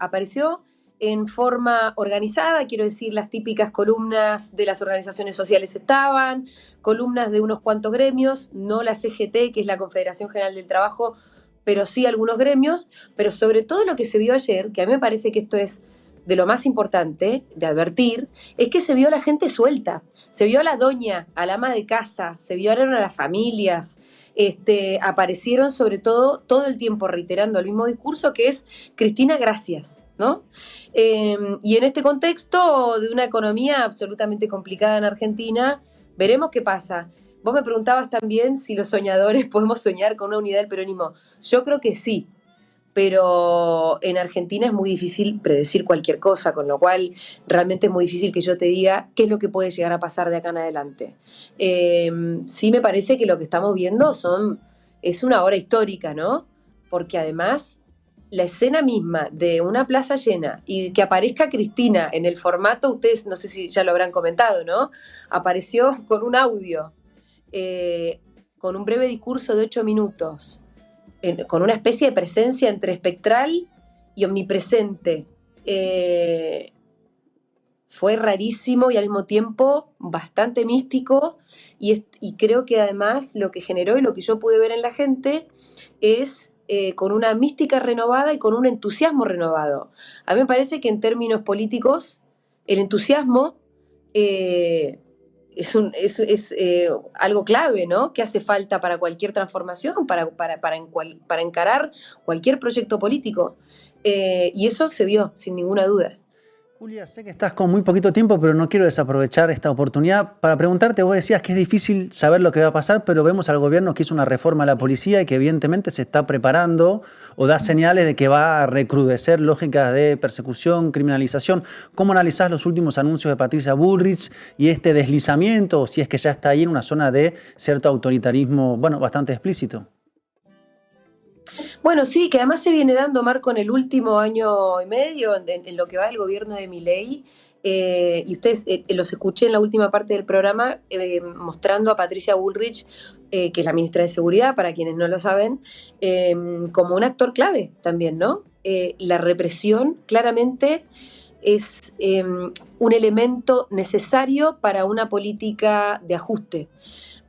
en forma organizada, quiero decir, las típicas columnas de las organizaciones sociales estaban, columnas de unos cuantos gremios, no la CGT, que es la Confederación General del Trabajo, pero sí algunos gremios, pero sobre todo lo que se vio ayer, que a mí me parece que esto es de lo más importante de advertir, es que se vio a la gente suelta, se vio a la doña, al ama de casa, se vieron a las familias, aparecieron sobre todo el tiempo reiterando el mismo discurso que es Cristina, gracias, ¿no? Y en este contexto de una economía absolutamente complicada en Argentina, veremos qué pasa. Vos me preguntabas también si los soñadores podemos soñar con una unidad del peronismo. Yo creo que sí, pero en Argentina es muy difícil predecir cualquier cosa, con lo cual realmente es muy difícil que yo te diga qué es lo que puede llegar a pasar de acá en adelante. Sí me parece que lo que estamos viendo es una hora histórica, ¿no? Porque además la escena misma de una plaza llena y que aparezca Cristina en el formato, ustedes no sé si ya lo habrán comentado, ¿no? Apareció con un audio, con un breve discurso de 8 minutos, con una especie de presencia entre espectral y omnipresente. Fue rarísimo y al mismo tiempo bastante místico y creo que además lo que generó y lo que yo pude ver en la gente es con una mística renovada y con un entusiasmo renovado. A mí me parece que en términos políticos el entusiasmo es algo clave, ¿no? Que hace falta para cualquier transformación, para encarar cualquier proyecto político. Y eso se vio, sin ninguna duda. Julia, sé que estás con muy poquito tiempo, pero no quiero desaprovechar esta oportunidad para preguntarte. Vos decías que es difícil saber lo que va a pasar, pero vemos al gobierno que hizo una reforma a la policía y que evidentemente se está preparando o da señales de que va a recrudecer lógicas de persecución, criminalización. ¿Cómo analizás los últimos anuncios de Patricia Bullrich y este deslizamiento, o si es que ya está ahí en una zona de cierto autoritarismo, bueno, bastante explícito? Bueno, sí, que además se viene dando, Marco, en el último año y medio, en lo que va del gobierno de Milei, y ustedes los escuché en la última parte del programa, mostrando a Patricia Bullrich, que es la ministra de Seguridad, para quienes no lo saben, como un actor clave también, ¿no? La represión claramente es un elemento necesario para una política de ajuste.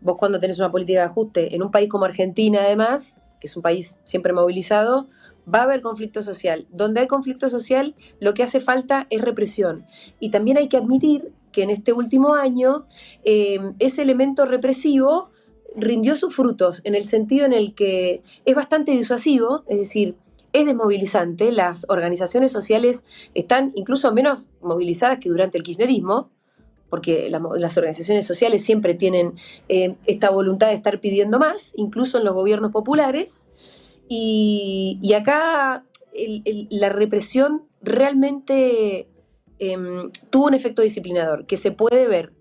Vos cuando tenés una política de ajuste en un país como Argentina, además, que es un país siempre movilizado, va a haber conflicto social. Donde hay conflicto social, lo que hace falta es represión. Y también hay que admitir que en este último año ese elemento represivo rindió sus frutos, en el sentido en el que es bastante disuasivo, es decir, es desmovilizante. Las organizaciones sociales están incluso menos movilizadas que durante el kirchnerismo, porque las organizaciones sociales siempre tienen esta voluntad de estar pidiendo más, incluso en los gobiernos populares, y acá la represión realmente tuvo un efecto disciplinador, que se puede ver.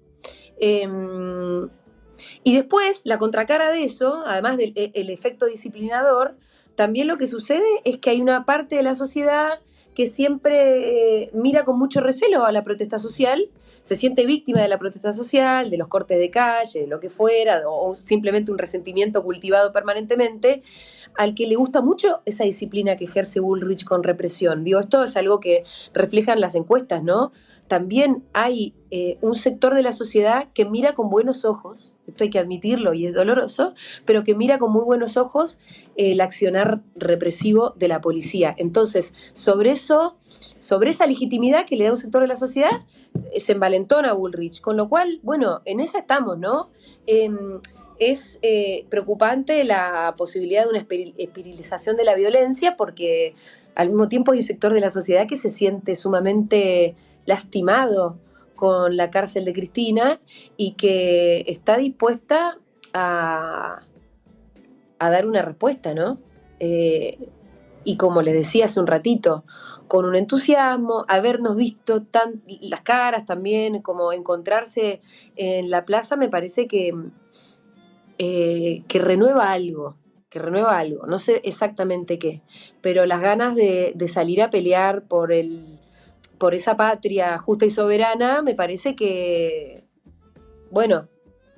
Y después, la contracara de eso, además del efecto disciplinador, también lo que sucede es que hay una parte de la sociedad que siempre mira con mucho recelo a la protesta social, se siente víctima de la protesta social, de los cortes de calle, de lo que fuera, o simplemente un resentimiento cultivado permanentemente, al que le gusta mucho esa disciplina que ejerce Bullrich con represión. Digo, esto es algo que reflejan las encuestas, ¿no? También hay un sector de la sociedad que mira con buenos ojos, esto hay que admitirlo y es doloroso, pero que mira con muy buenos ojos el accionar represivo de la policía. Entonces, sobre esa legitimidad que le da un sector de la sociedad, se envalentona Bullrich, con lo cual, bueno, en esa estamos, ¿no? Es preocupante la posibilidad de una espiralización de la violencia, porque al mismo tiempo hay un sector de la sociedad que se siente sumamente lastimado con la cárcel de Cristina y que está dispuesta a dar una respuesta, ¿no? Y como les decía hace un ratito, con un entusiasmo, habernos visto las caras también, como encontrarse en la plaza, me parece que renueva algo, no sé exactamente qué, pero las ganas de salir a pelear por esa patria justa y soberana, me parece que, bueno,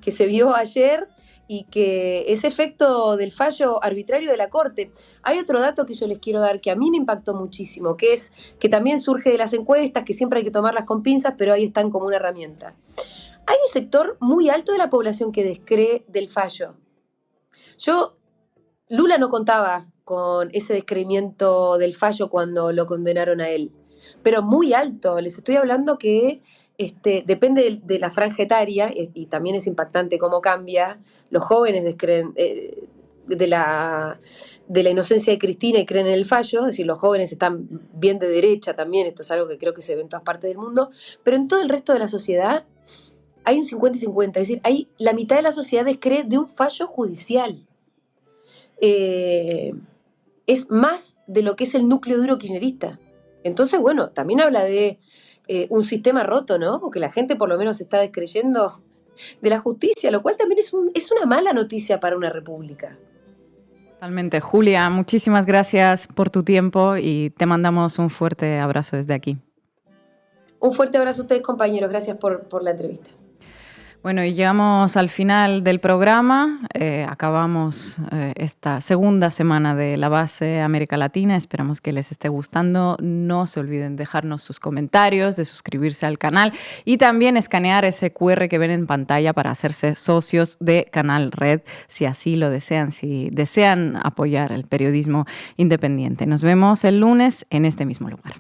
que se vio ayer y que ese efecto del fallo arbitrario de la Corte. Hay otro dato que yo les quiero dar que a mí me impactó muchísimo, que es que también surge de las encuestas, que siempre hay que tomarlas con pinzas, pero ahí están como una herramienta. Hay un sector muy alto de la población que descree del fallo. Lula no contaba con ese descreimiento del fallo cuando lo condenaron a él, pero muy alto. Les estoy hablando que depende de la franja etaria, y también es impactante cómo cambia. Los jóvenes descreen de la inocencia de Cristina y creen en el fallo, es decir, los jóvenes están bien de derecha también, esto es algo que creo que se ve en todas partes del mundo, pero en todo el resto de la sociedad hay un 50 y 50, es decir, la mitad de la sociedad descree de un fallo judicial. Es más de lo que es el núcleo duro kirchnerista. Entonces, bueno, también habla de un sistema roto, ¿no? Porque la gente por lo menos está descreyendo de la justicia, lo cual también es una mala noticia para una república. Totalmente. Julia, muchísimas gracias por tu tiempo y te mandamos un fuerte abrazo desde aquí. Un fuerte abrazo a ustedes, compañeros. Gracias por la entrevista. Bueno, y llegamos al final del programa. Acabamos esta segunda semana de La Base América Latina. Esperamos que les esté gustando. No se olviden dejarnos sus comentarios, de suscribirse al canal y también escanear ese QR que ven en pantalla para hacerse socios de Canal Red, si así lo desean, si desean apoyar el periodismo independiente. Nos vemos el lunes en este mismo lugar.